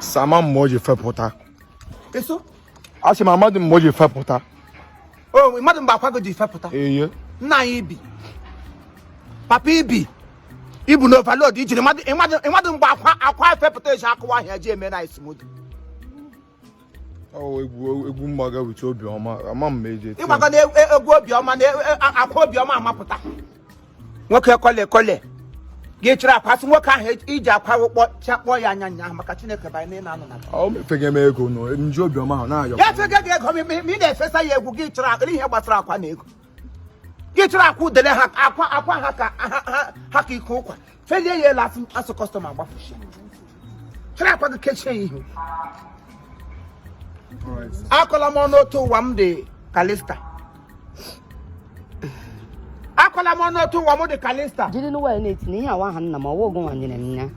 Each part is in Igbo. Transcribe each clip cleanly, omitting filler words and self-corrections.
Sama moji fepota. Eso? Asi mama de moji fepota. Oh, madam bakwago di fepota. Eye. Na ibi. Papa ibi. Ibu no overload ijire madam bakwa akwa fepota e akwa ahia je eme na smooth. Oh, egwu mmaga with obioma. Ama mmeje. Igbaga na egwu obioma na akwa obioma amaputa. Nwoke kole. Gechira akwa si nwoke ahụ iji akwa wụkpọ chakpọ ya anya maka Chineke banye na anọ na. Oh, fege me ego no. Nji obioma ha na ayo. Ya fege gị ego mi na-efesa ya egwu gị chịrị akwa ihe gbasara akwa na ego. Gị chịrị akwa udele ha akwa ha ka ike ụkwa. Felie ya elu asụ kọstọma agbafushi. Chịrị akwa gị kechie ihu. Akọla m ọnụ otu ụwa m dị Kalista. Akwala m ọnụ otu ụwa m dị Kalista. Jiri n'ụwa na-etinye ihe awa ha nna m ọwa ogo nwanyere m nya.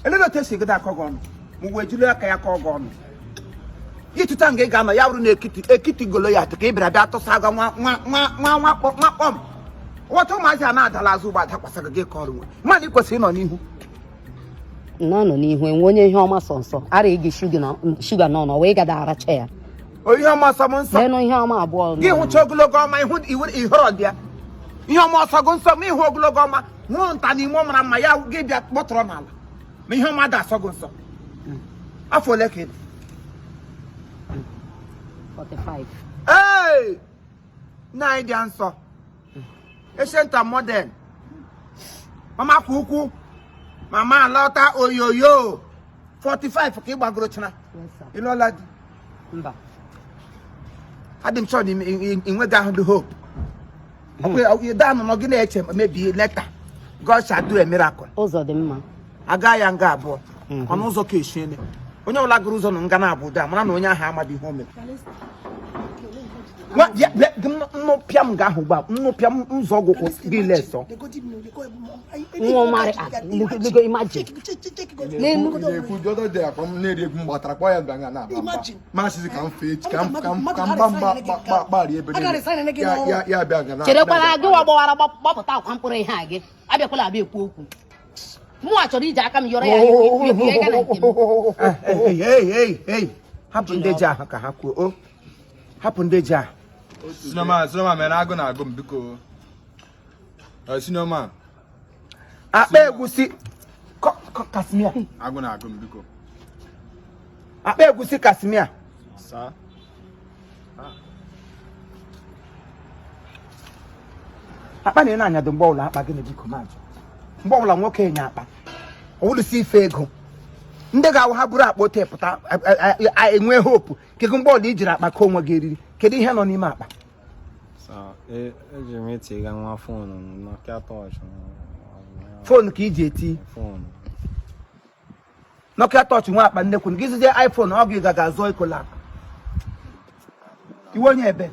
Elele otu esi gịda akọ gị ọnụ. M wee jiri aka ya kọọ gị ọnụ. Ịtụta nga ị ga-anọ ya bụrụ na ekiti Goliath ka ị bịara bịa tụsa aga nwa kpọm. Wọta ụmụazị a na-adala azụ ụgbọ adakwasịrị gị ka ọrụ nwe. Mmadụ kwesịrị ịnọ n'ihu. Na-anọ n'ihu enwe onye ihe ọma sọ ara igi shuga nọ wee gada aracha ya. Ihe ọma ọsọ m nsọ. Nenu ihe ọma abụọ. Gị hụcha ogologo ọma ihụrụ dị. Ihe ọma ọsọ gị nsọ ma ịhụ ogologo ọma hụ nta n'ime ọ mara mma ya gị bịa kpọtụrụ n'ala. Ma ihe ọma dị asọ gị nsọ. Afọ ole ka ị dị? 45. Hey! Na ịdị nsọ. Ancient and modern. Mama kwa ukwu. Mama alọta oyoyo. 45 ka ị gbagoro chana. Ịlọla di. Mba. Adị m chọọ inweghị ahụ dị hope. Okay, down no gị na-eche maybe later. God shall do a miracle. Ụzọ dị mma. Aga ya nga abụọ. Ọnụ ụzọ ka eshiene. Onye ọbụla gụrụ ụzọ na nga na-abụ da mara na onye ahụ amaghị ihe o mere. Nnụpịa m ga-ahụ gba nnụpịa m nzọ ọgwụkwụ gị lesọ. Nwa mari ligo imagine. N'enu ekwu dodo de akwa m na-eri egwu mgbatara kpọ ya banga na aba. Masị ka m fee ka m gbari ebe ya bịa ga na. Cherekwara gị wa gbawara gbapụta akwa mkpụrụ ihe a gị. Abịakwala abịa ekwu okwu. Mụ achọrọ iji aka m yọrọ ya ihe ga na nke m. Hey. Hapụ ndị ji ahụ ka ha kwuo. Hapụ ndị ji ahụ. Sinoma mere agụ na-agụ m biko. Sinoma. Akpa egwusi Kasimia. Agụ na-agụ m biko. Akpa egwusi Kasimia. Sa. Akpa na anya dị mgbe ọbụla akpa gị na biko maji. Mgbe ọbụla nwoke enye akpa. Owulisi ife ego. Ndị ga-awụ ha buru akpa ote pụta enwe hope. Kedu mgbe ọbụla ijiri akpa ka onwe gị eriri. Kedu ihe nọ n'ime akpa? Eji m etiga nwa foonu Nokia touch. Foonu ka iji eti. Foonu. Nokia touch nwa akpa nnekwu gị zizie iPhone ọ ga ga-azọ ikola akpa. Iwe onye ebe?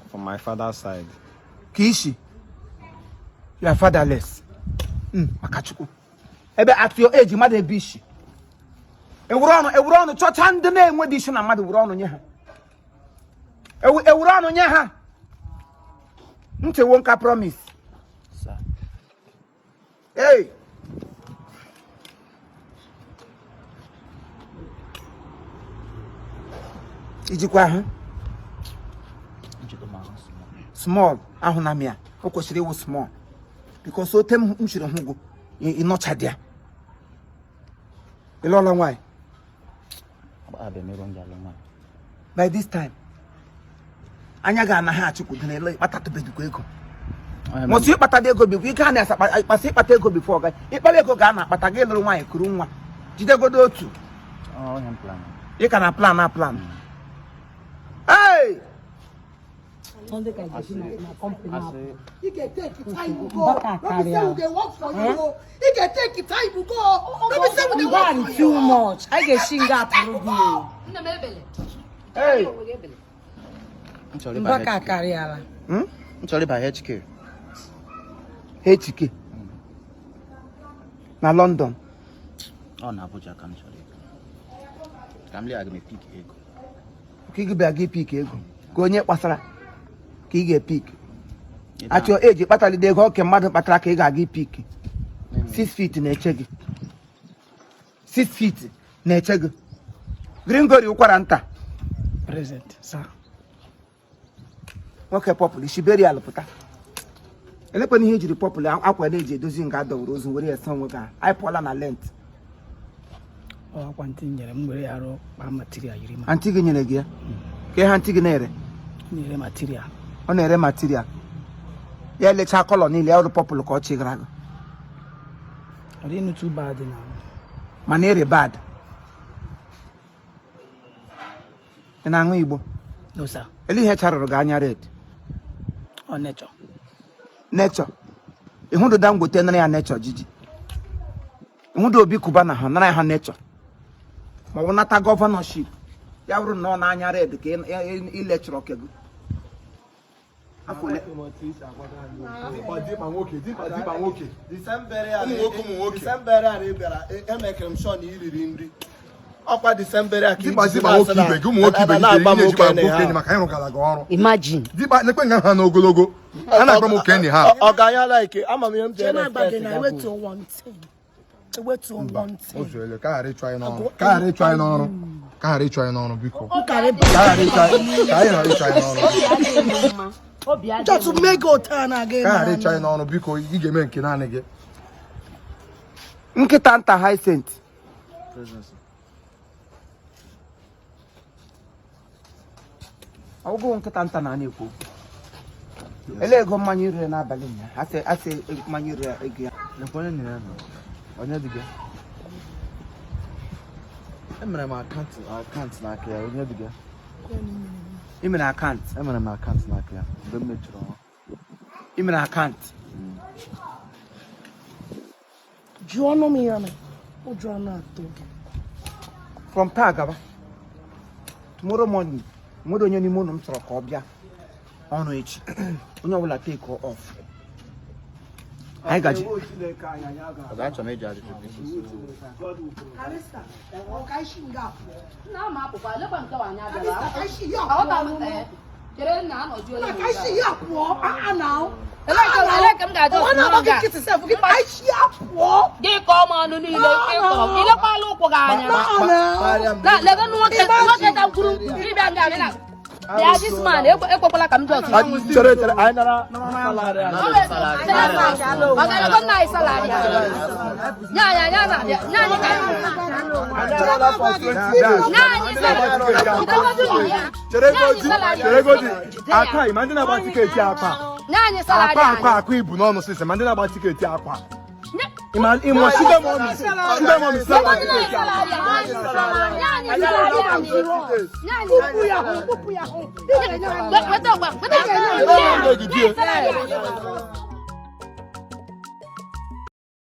From my father's side. Kishi. You are fatherless. Makachukwu. Ebe at your age mmadụ ebe ishi. Ewuru ọnụ chọcha ndị na-enwe dị isi na mmadụ wuru ọnụ nye ha. Ewuru ọnụ nye ha. Nchewo nka promise. Sir. Hey. Ijikwa ahụ? Small. Ahụ na mịa. O kwesịrị iwu small. Because o tem m chiri hụ gụ ịnọcha dị ya. Ịlọla nwanyị. By this time, anya ga anaghị achịkwudo n'ele ịkpatatụbedukwa ego. Mọsụ ịkpata ego bifo ike a na-akpasị ịkpata ego bifo ọga ịkpara ego ga na-akpata gị lụrụ nwaanyị kuru nwa jidegodo otu. Ị ka na plan. Hey! You can take it time to go. Don't be saying they work for you. You can take it time to go. Don't be saying they work for you. Too much. I get shinga to Hey. Mbaka kariala. Sorry by HK. HK. Na London. Oh, na Abuja ka m chọrọ. Ka m lia ga me pick ego. Ka ị ga pick ego. Ka onye kpasara ka ị ga pick. At your age kpatalide ego oke mmadụ kpatara ka ị ga pick. 6 feet na-eche gị 6 feet na-eche gị gringori ụkwara nta Present, sir. nwoke pọpụlụ shiberial pụta elekwana ihe ejiri pọpụlụ akwa na-eji edozi nga adọwụrụ ozu were ese onwe gị anyị pụọla na lent Ọkwa ntị nyere m were arụ kpa material yiri ma. antị gị nyere gị ya ka ihe antị gị na-ere Nyere material. ọ na-ere material ya elechaa kọlọ niile ya ọrụ pọpụlụ ka ọ chịgara gị Ọ dịghị too bad na. mana ere bad ị na-aṅụ igbo No, sir. ele ihe charụrụ gị anya red Ọ nature. nechọ ịhụdụ Dangote nara ya nechọ jiji ịhụdụ Obi Kuba na ha nara ya ha nechọ ma ọ bụ nata gọvanọship ya bụrụ na ọ na-anya red ka ilechọrọ kego afọ ole Dipa nwoke emekere m shọ na iriri nri ọkwa December a ka dipa nwoke ibe gị ụmụ nwoke ibe gị na-ejikwa okenye maka ịrụkara gị ọrụ Imagine. dipa lekwe nga ha n'ogologo a na-agba m okenye ha ọ ga-anya like ama m ihe m ji Chena expect gbage na ewetu one thing. Ewetu one thing. otu ele ka ghara ịchụ anyị n'ọrụ ka ghara ịchụ anyị n'ọrụ ka ghara ịchụ anyị n'ọrụ biko Nkare ka anyị ghara ịchụ anyị n'ọrụ just to make go turn again. ka ghara ịchụ anyị n'ọrụ biko ị ga-eme nke naanị gị nkịta nta Hyacinth ọ bụghị nkịta nta na na-ekwu ele ego mmanya ire n'abalị ụnyaahụ asị mmanya ire ego ya onye nyere ya onye dị gị emere m akaụntụ n'aka ya onye dị gị ị mere akaụntụ emere m akaụntụ n'aka ya mgbe m mechiri ọrụ ị mere akaụntụ Jụọ ọnụ m ya na. Ụjọ na-atụ gị. from taa gaba tomorrow morning nwere onye n'ime ụlọ m chọrọ ka ọ bịa ọrụ echi onye ọbụla take off anyị gaji achọrọ m iji ajụjụ Arista. Ọkaishi nga apụ. Na ma apụkwa lekwa nke wanya abịara. Ọkaishi ya Aghọta m apụ. chere na anọju ole Ọkaishi ya apụ. Now. Eleke m ga-ajụ Ọ na-agba gị nkịtị sef gị. Ọkaishi ya apụ. gị ka ọma ọnụ niile ịkọrọ ilekwala ụkwụ gị anya na lebe nwoke dakwuru ịbịa nga abịa bịa dis man ekwekwala ka m jọs chere anyị nara salary ọgarego nna anyị salari nya na abịa nya anyị ka cheregodi akwa ma ndị na-agba tiketi akwa nya anyị salari akwa ibu n'ọnụ sisi ma ndị na-agba tiketi akwa ịmụ sugar mommy tiketi akwa